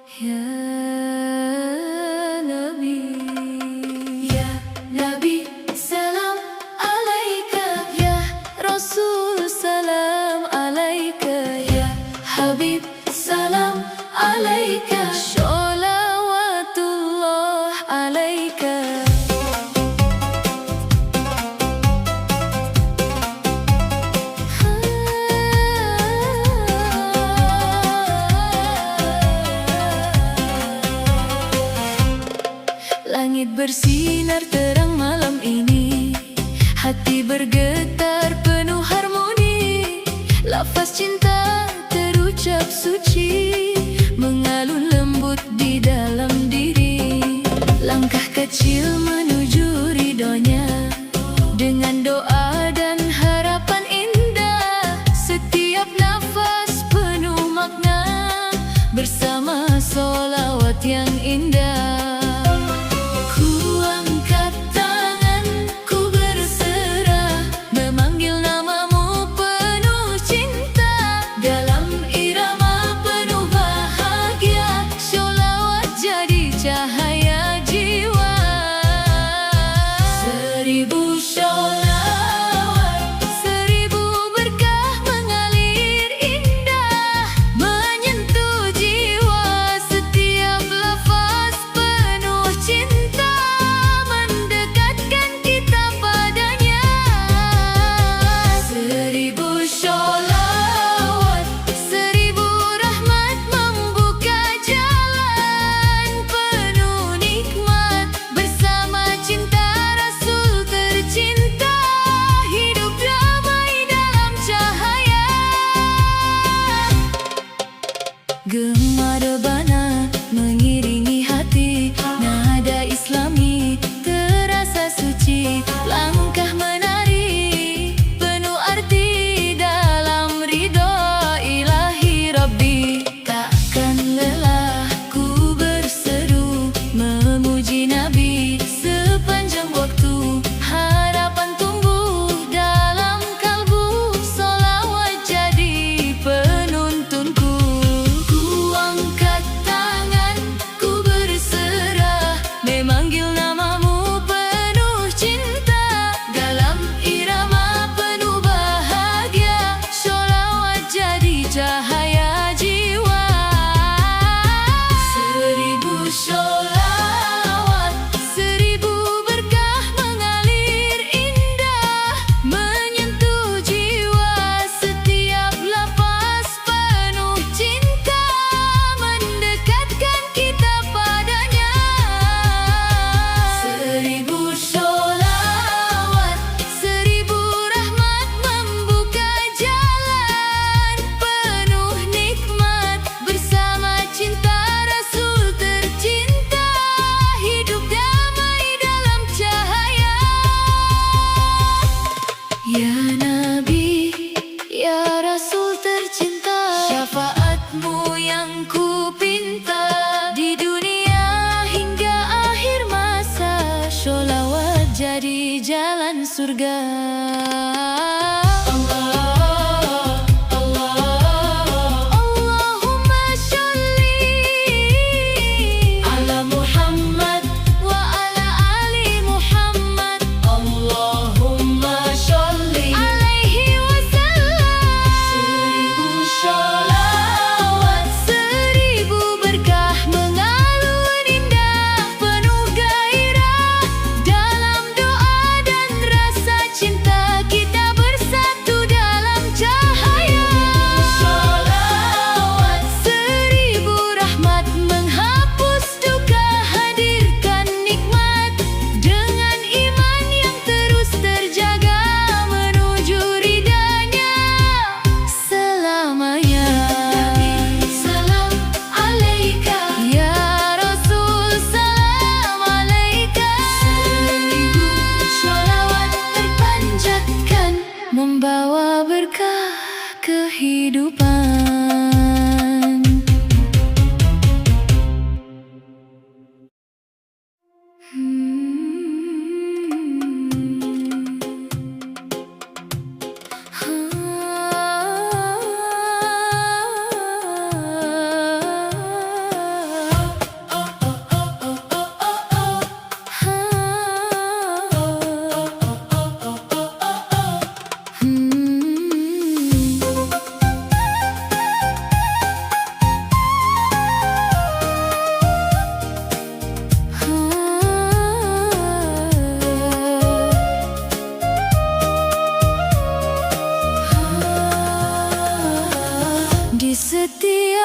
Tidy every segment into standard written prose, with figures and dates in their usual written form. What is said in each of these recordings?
Ya Nabi, Ya Nabi, salam alaika. Ya Rasul, salam alaika. Ya Habib, salam alaika. Sholawatullah alaika. Langit bersinar terang malam ini, hati bergetar penuh harmoni. Lafaz cinta terucap suci, mengalun lembut di dalam diri. Langkah kecil menuju ridhonya, dengan doa dan harapan indah. Setiap nafas penuh makna, bersama solawat yang indah. Cahaya jiwa, seribu sholawat, seribu berkah mengalir indah, menyentuh jiwa. Setiap lafaz penuh cinta, mendekatkan kita padanya. Seribu sholawat, seribu rahmat membuka jalan penuh nikmat. Bersama cinta Rasul tercinta, hidup damai dalam cahaya. Gema rebana mengiringi hati, nada islami terasa suci. Langkah menari penuh arti, dalam ridho ilahi Rabbi. Takkan lelah ku berseru memuji Nabi sepanjang waktu. Harapan tumbuh dalam kalbu, solawat jadi penuntunku. Ku angkat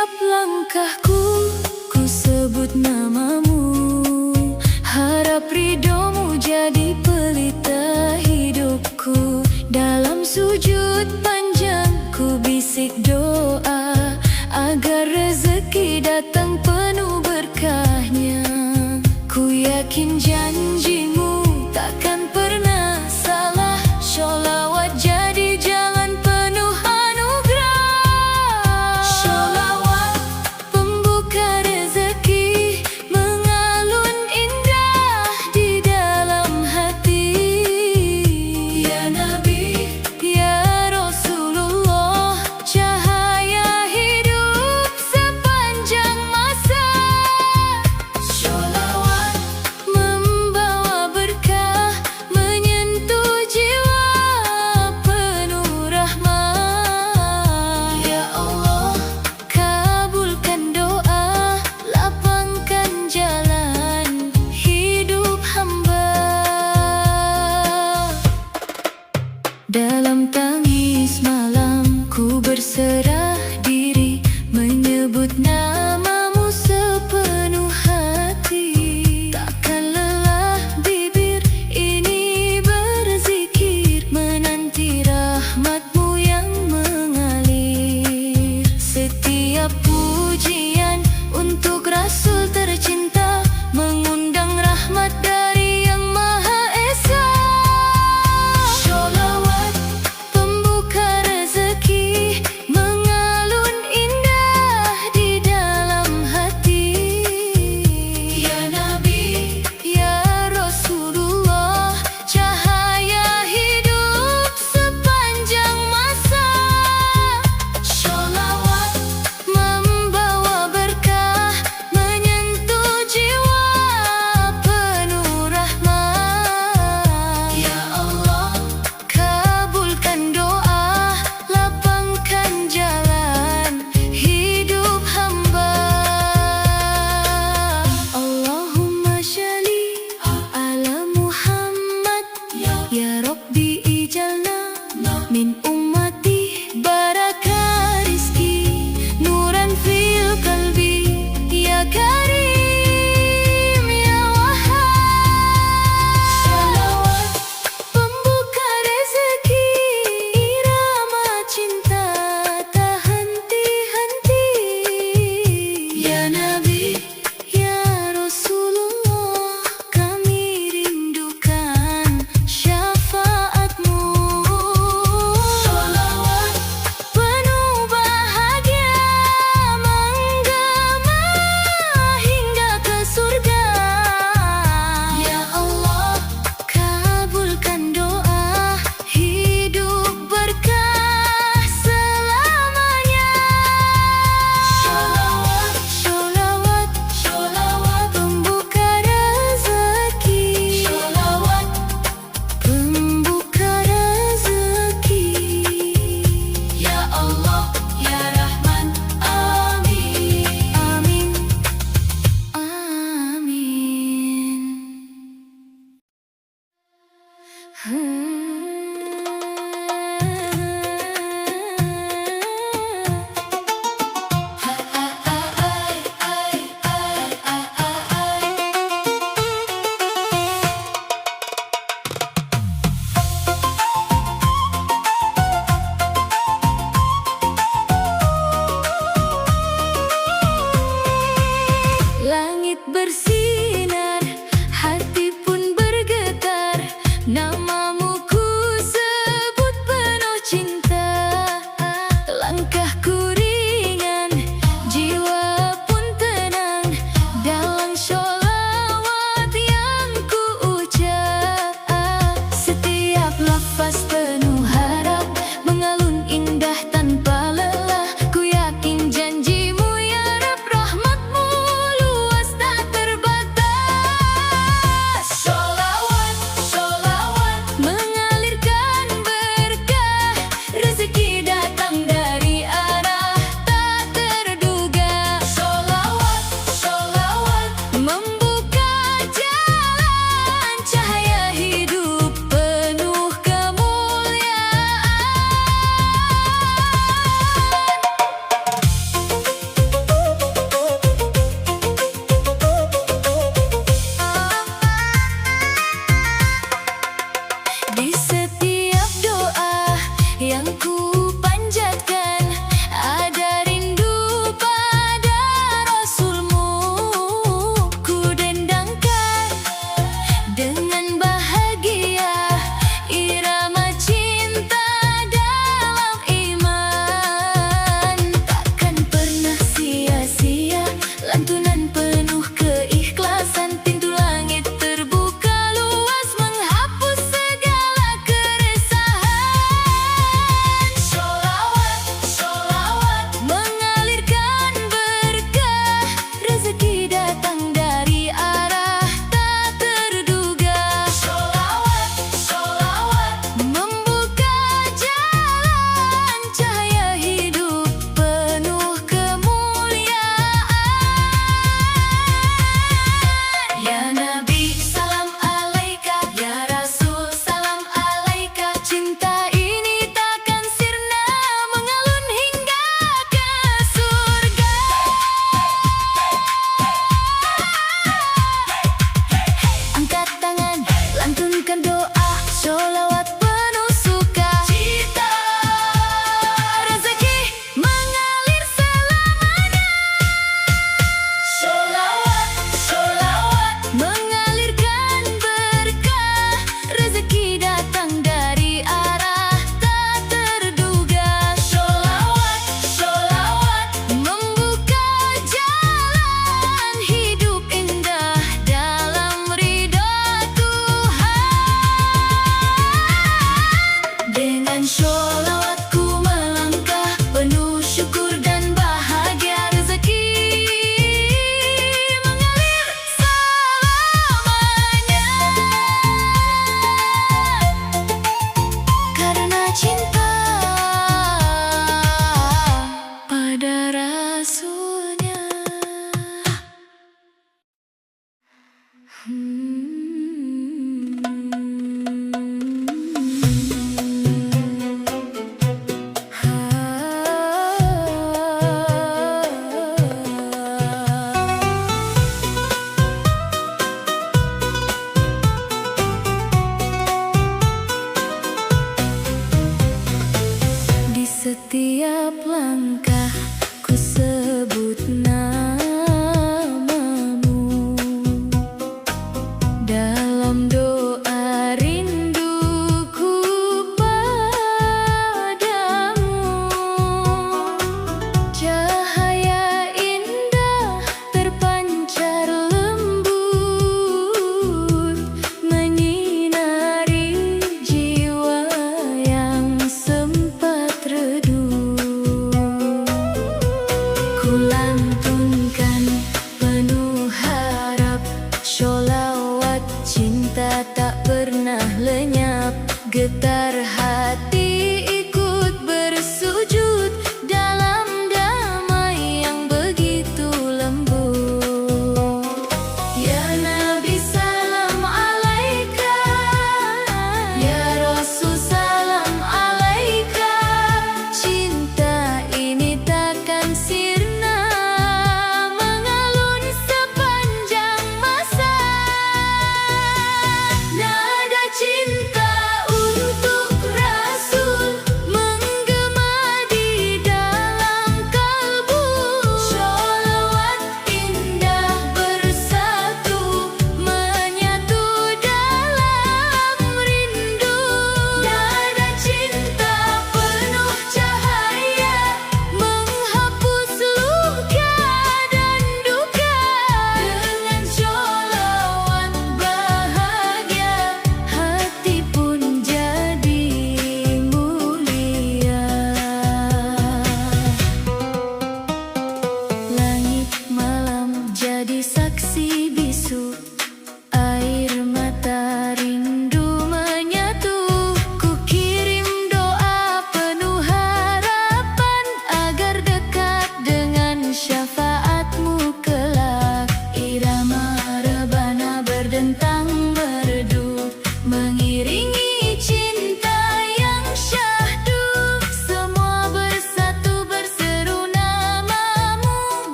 Setiap langkahku, ku sebut namamu. Harap ridhomu jadi pelita hidupku. Dalam sujud panjang, ku bisik doa agar rezeki datang penuh berkahnya. Ku yakin janjimu takkan pernah salah. Sholawat jadi jalan penuh anugerah. Sholawat pembuka rezeki, mengalun indah di dalam hati. Ya Nabi, ya Rasulullah, cahaya hidup sepanjang masa. Sholawat membawa berkah, menyentuh jiwa penuh rahmat. Ya Allah, kabulkan doa, lapangkan jalan hidup hamba. Dalam tangis malam, ku berserah diri, menyebut namamu sepenuh hati. Takkan lelah bibir ini berzikir, menanti rahmatmu yang mengalir. Setiap pujian untuk Rasul tercinta, mengundang rahmat dari Yang Maha Esa. Sholawat pembuka rezeki, mengalun indah di dalam hati. Ya Nabi, ya Rasulullah, cahaya hidup sepanjang masa. Sholawat membawa berkah, menyentuh jiwa penuh rahmat. Ya Allah, kabulkan doa, lapangkan jalan hidup hamba. Allahumma sholli ala Muhammad. Ya Rabbi ijalna min ummati, barakah rizki, nuran fil qalbi. Ya Karim, ya Wahhab. Sholawat pembuka rezeki, irama cinta tak henti-henti. Ya Nabi, ya Rasulullah, kami rindukan syafaatmu. Sholawat penuh bahagia, menggema hingga ke surga. Ya Allah, kabulkan doa, hidup berkah selamanya. Sholawat, sholawat, sholawat pembuka rezeki. Sholawat pembuka rezeki. Ya Allah, ya Rahman, amin. Amin, langit bersinar, hati pun bergetar. Namamu ku sebut penuh cinta. Langkahku ringan, jiwa pun tenang, dalam sholawat yang ku ucap. Setiap lafaz penuh harap, mengalun indah tanpa lelah. Ku yakin janjimu ya Rab, rahmatmu luas tak terbatas.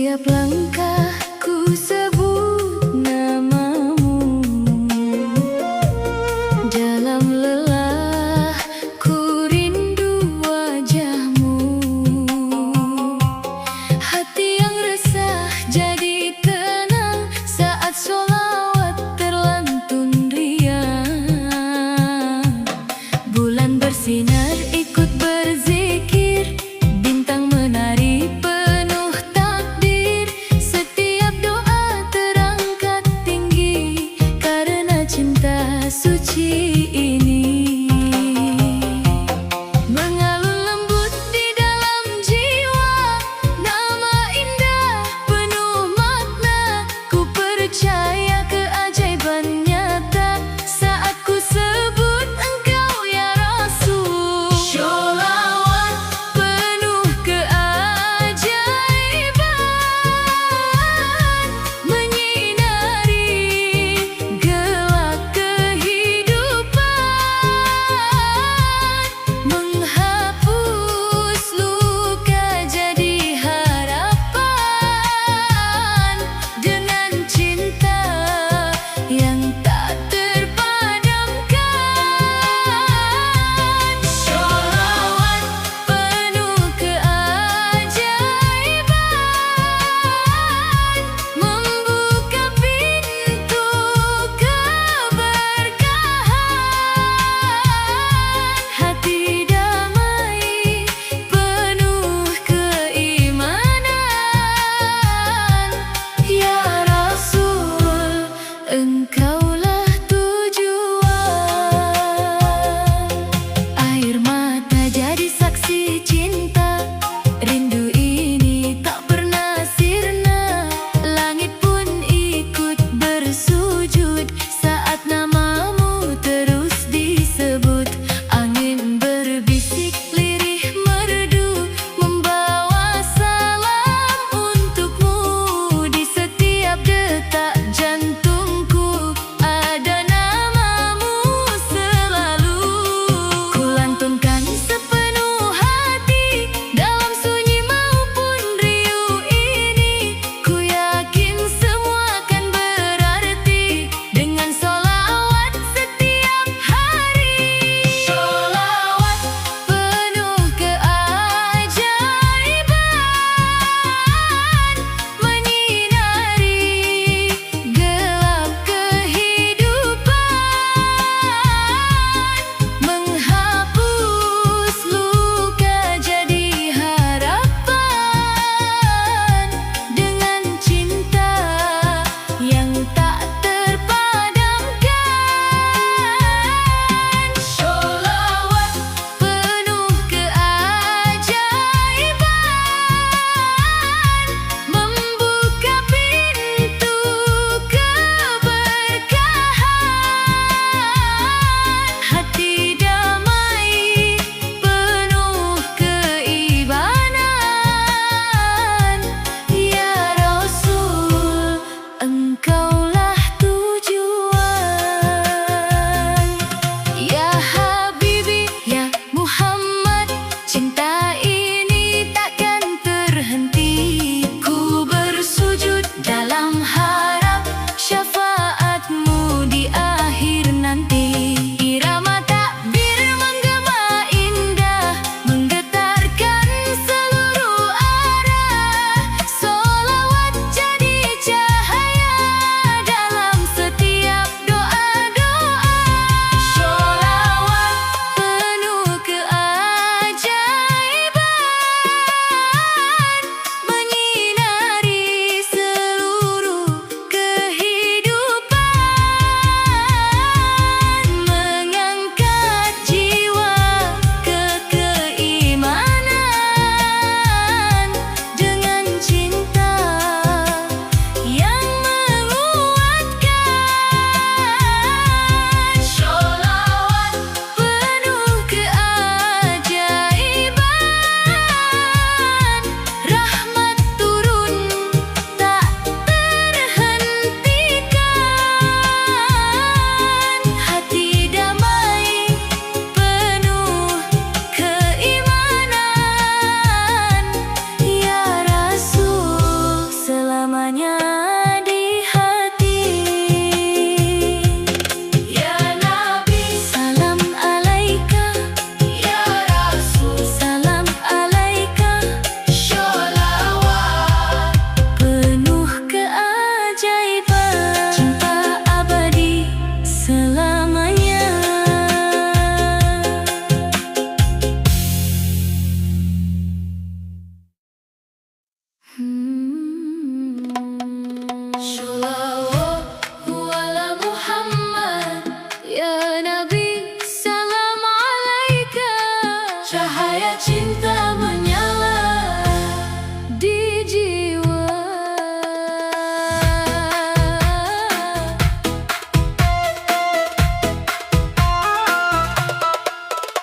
Setiap langkah ku sebut namamu, dalam lelah ku rindu wajahmu. Hati yang resah jadi tenang saat sholawat terlantun riang. Bulan bersinar ikut berzikir, bintang menari penuh takdir. cahaya cinta menyala di jiwa.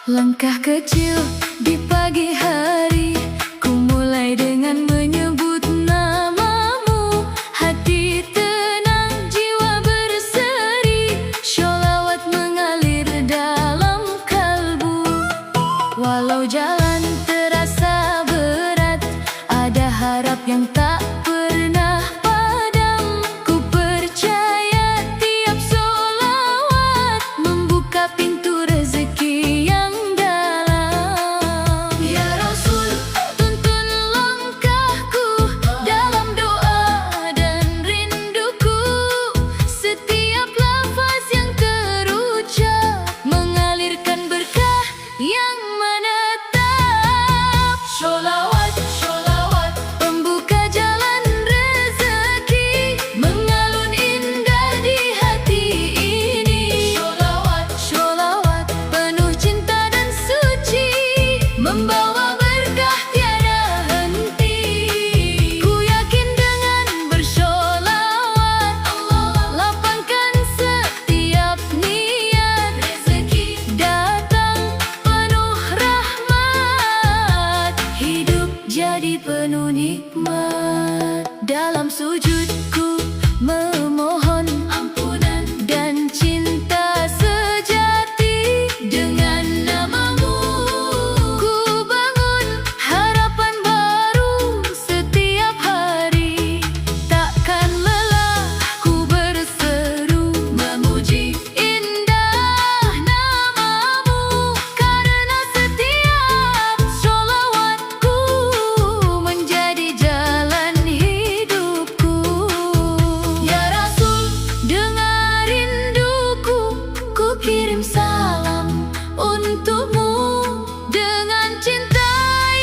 Langkah kecil di pagi hari, ku mulai dengan menyebut namamu. Hati tenang, jiwa berseri, sholawat mengalir dalam kalbu. Walau jalan terasa berat, ada harap yang tak pernah padam. Ku percaya tiap sholawat membuka pintu rezeki yang dalam. Ya Rasul, tuntun langkahku dalam doa dan rinduku. Setiap lafaz yang terucap mengalirkan berkah yang menetap. Sholawat, sholawat, pembuka jalan rezeki, mengalun indah di hati ini. Sholawat, sholawat, penuh cinta dan suci, membawa berkah tiada henti. Ku yakin dengan bersholawat, lapangkan setiap niat. Rezeki datang penuh rahmat, hidup jadi penuh nikmat. Dalam sujudku memohon ampunan dan cinta sejati. Dengan namamu ku bangun harapan baru setiap hari. Takkan lelah ku berseru memuji indah namamu, karena setiap sholawatku menjadi jalan hidupku. Ya Rasul, dengar rinduku, ku kirim salam untukmu. Dengan cinta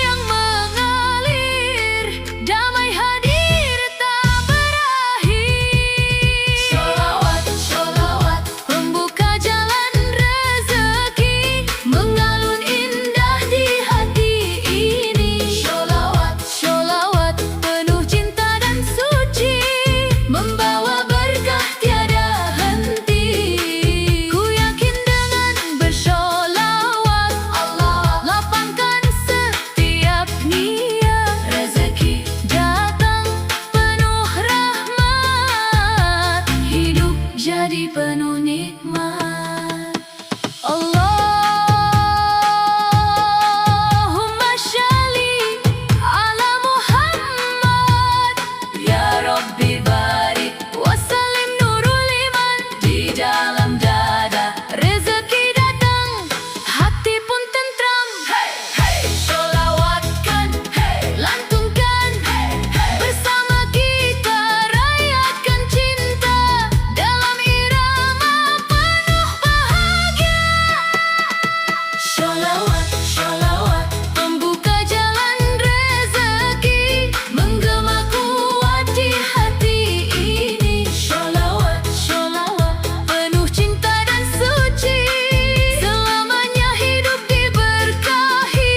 yang mengalir, damai hadir tak berakhir. Sholawat, sholawat, pembuka jalan rezeki, mengalun indah di hati ini. Sholawat, sholawat, penuh cinta dan suci, membawa berkah tiada henti. Ku yakin dengan bersholawat, lapangkan setiap niat. Rezeki datang penuh rahmat, hidup jadi penuh nikmat. Allahumma sholli ala Muhammad. Ya Rabbi barik wasallim nurul iman di dalam dada. Rezeki datang, hati pun tentram. Sholawatkan, lantunkan, bersama kita rayakan cinta dalam irama penuh bahagia. Sholawat, sholawat, pembuka jalan rezeki, menggema kuat di hati ini. Sholawat, sholawat, penuh cinta dan suci, selamanya hidup diberkahi.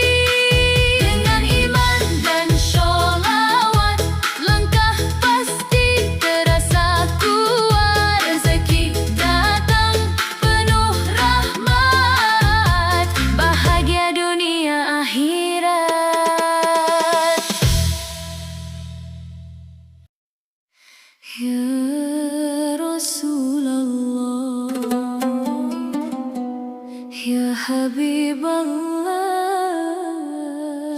Dengan iman dan sholawat, langkah pasti terasa kuat. Rezeki datang penuh rahmat, bahagia dunia akhirat. Ya Rasulullah, ya Habiballah,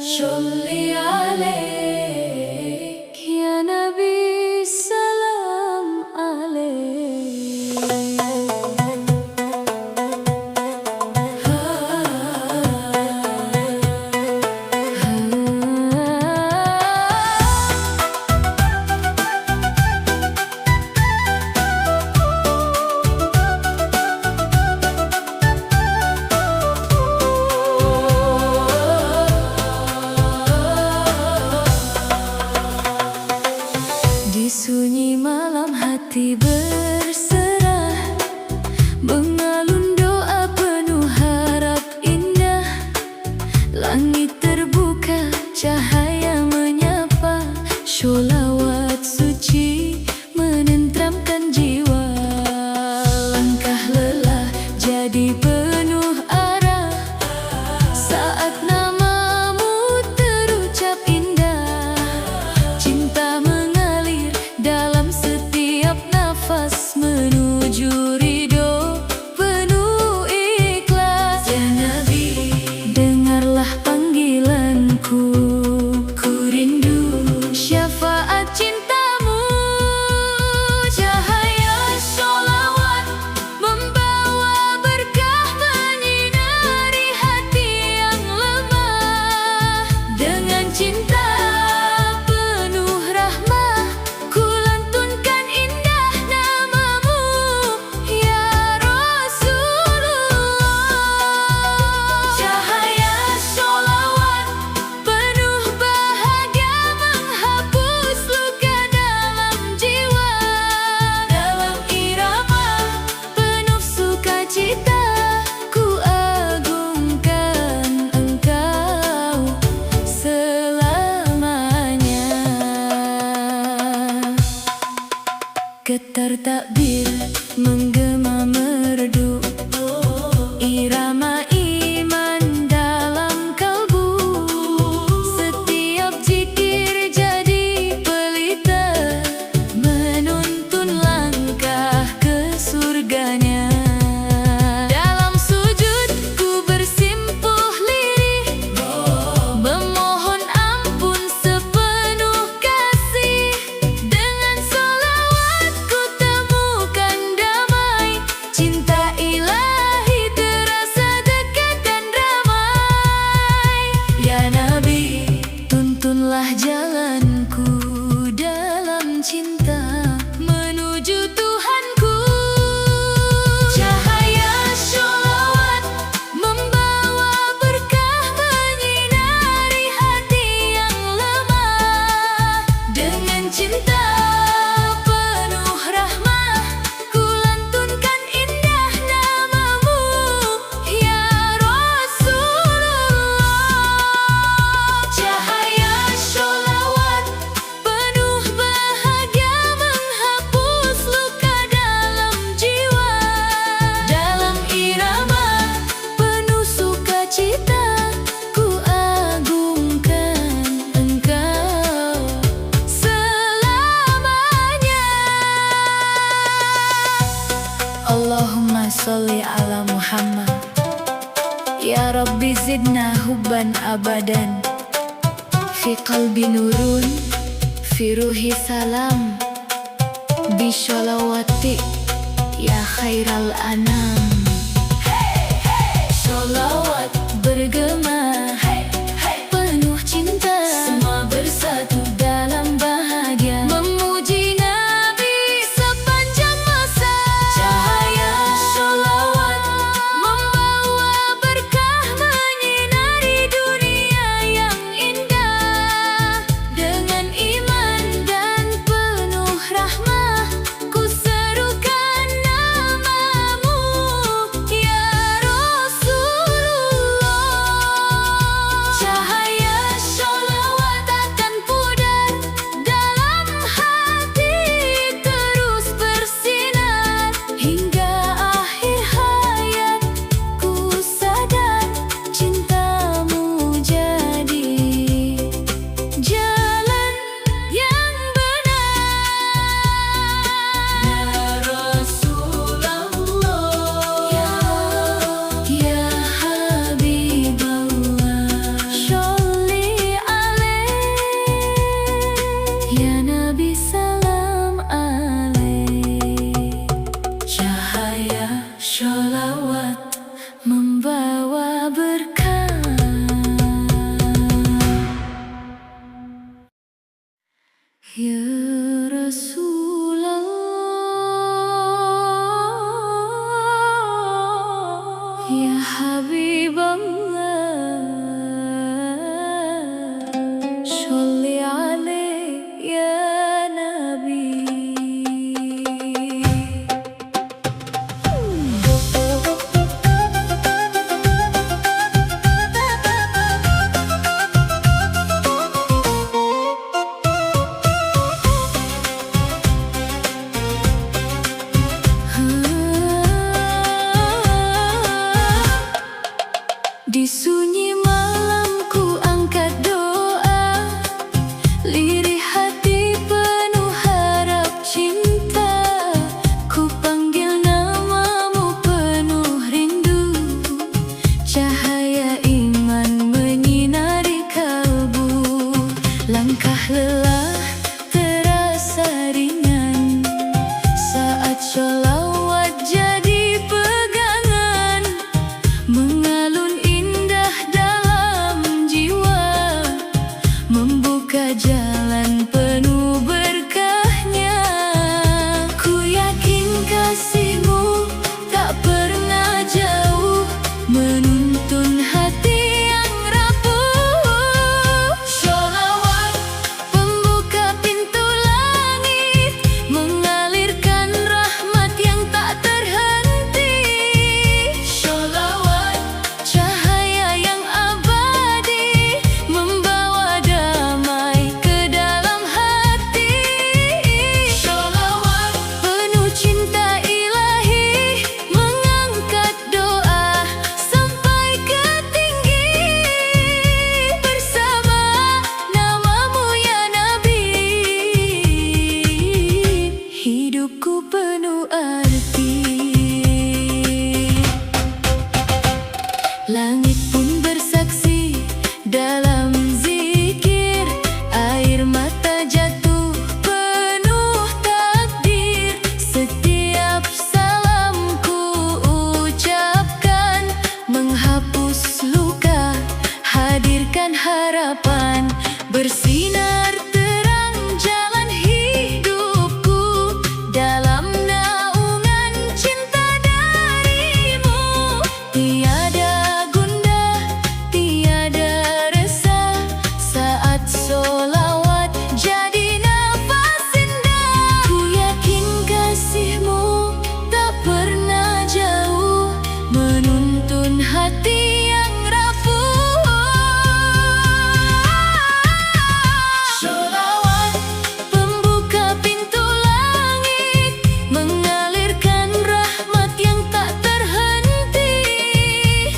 sholli alaik ya Nabi, salam alaik. Langit terbuka, cahaya menyapa, sholawat suci menenteramkan jiwa. Langkah lelah jadi penuh arah saat namamu terucap indah. Cinta mengalir dalam setiap nafas menuju ridho penuh ikhlas. Ya Nabi, dengarlah panggilanku, ku rindu syafaat cintamu. Cahaya sholawat membawa berkah menyinari hati yang lemah. Dengan cinta penuh rahmah, ku lantunkan indah namamu, ya Rasulullah. Cahaya sholawat penuh bahagia menghapus luka dalam jiwa. Dalam irama penuh sukacita, ku agungkan engkau selamanya. Getar takbir menggema merdu, irama iman dalam kalbu. Setiap zikir jadi pelita, menuntun langkah ke surganya. Dalam sujud ku bersimpuh lirih, memohon ampun sepenuh kasih. Dengan sholawat ku temukan damai, cinta ilahi terasa dekat dan ramai. Ya Nabi, tuntunlah jalanku dalam cinta menuju Tuhanku. Cahaya sholawat membawa berkah menyinari hati yang lemah. Dengan cinta penuh rahmah, ku lantunkan indah namamu, ya Rasulullah. Cahaya sholawat penuh bahagia menghapus luka dalam jiwa. Dalam irama penuh sukacita, ku agungkan engkau selamanya. Allahumma sholli ala Muhammad. Ya Rabbi zidna hubban abadan, fi qalbi nurun, fi ruhi salam, bi sholawati ya khairal anam. Sholawat bergema penuh cinta, semua bersatu dalam bahagia memuji Nabi sepanjang masa. Cahaya sholawat membawa berkah menyinari dunia yang indah. Dengan iman dan penuh rahmah, ku serukan namamu, ya Rasulullah. dalam zikir, air mata jatuh penuh takdir. Setiap salam ku ucapkan, menghapus luka, hadirkan harapan. Bersinar terang jalan hidupku, dalam naungan cinta darimu. Tiada gundah, tiada resah, saat sholawat jadi nafas indah. Ku yakin kasihmu tak pernah jauh, menuntun hati yang rapuh. Sholawat pembuka pintu langit, mengalirkan rahmat yang tak terhenti.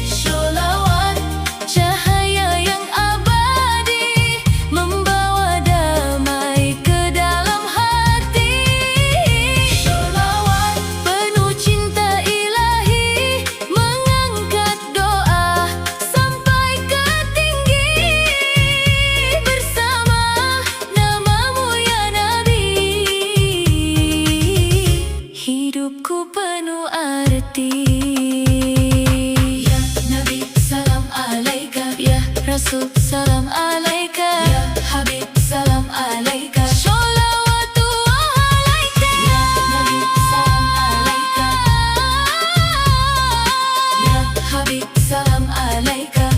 Sholawat cahaya yang abadi, membawa damai ke dalam hati. Sholawat penuh cinta ilahi, mengangkat doa sampai ke tinggi. Bersama namamu ya Nabi, hidupku penuh arti. Ya Nabi salam alaika, ya Rasul salam alaika, ya Habib salam alaika. Sholawatullah alaika. Ya Nabi salam alaika, ya Habib salam alaika.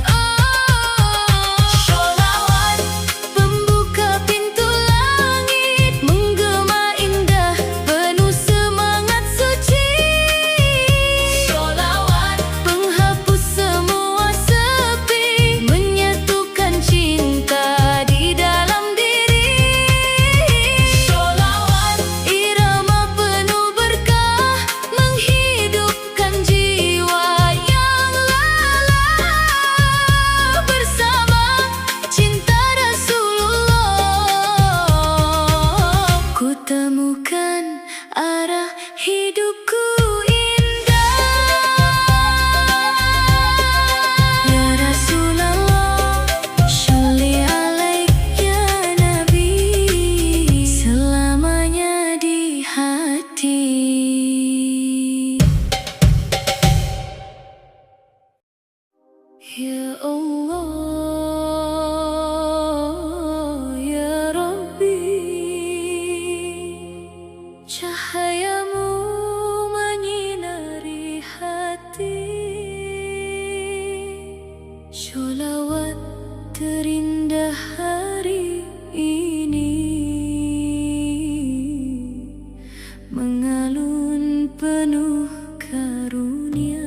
Sholawat pembuka pintu langit, menggema indah, penuh semangat suci. Sholawat penghapus semua sepi, menyatukan cinta di dalam diri. Sholawat irama penuh berkah, menghidupkan jiwa yang lelah. Bersama cinta Rasulullah, ku temukan arah hidupku indah. Ya Rasulullah, sholli alaik ya Nabi, selamanya di hati. Ya Allah, ya Rabbi, cahayamu menyinari hati. Sholawat terindah hari ini, mengalun penuh karunia.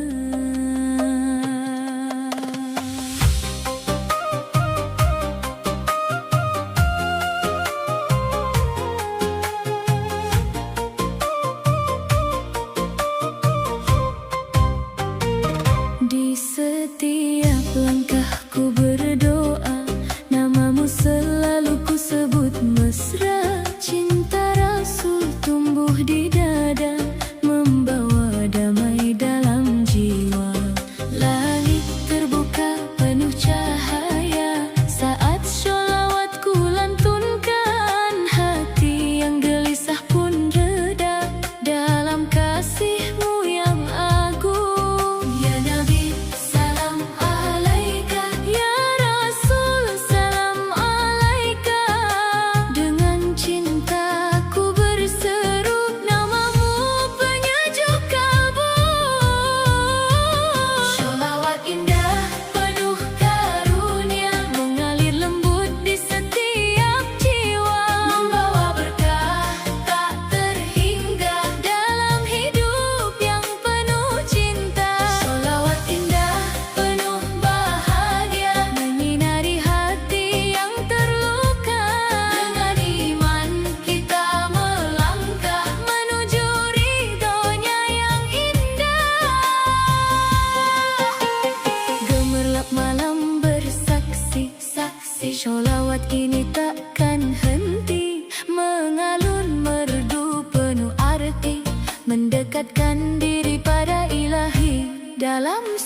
Di setiap langkahku berdoa, namamu selalu ku sebut mesra. Cinta Rasul tumbuh di dada, membawa damai dalam jiwa. Langit terbuka penuh cahaya, saat sholawatku lantunkan. Hati yang gelisah pun reda, dalam kasihmu yang agung. Ya Nabi salam alaika, ya Rasul salam alaika. Dengan cintaku berseru, namamu penyejuk kalbu. Sholawat indah penuh karunia, mengalir lembut di setiap jiwa. Membawa berkah tak terhingga, dalam hidup yang penuh cinta. Sholawat indah penuh bahagia, menyinari hati yang terluka. Dengan iman kita melangkah, menuju ridhonya yang indah. Gemerlap malam bersaksi-saksi, sholawat ini takkan henti, mengalun merdu penuh arti, mendekatkan diri pada ilahi. Dalam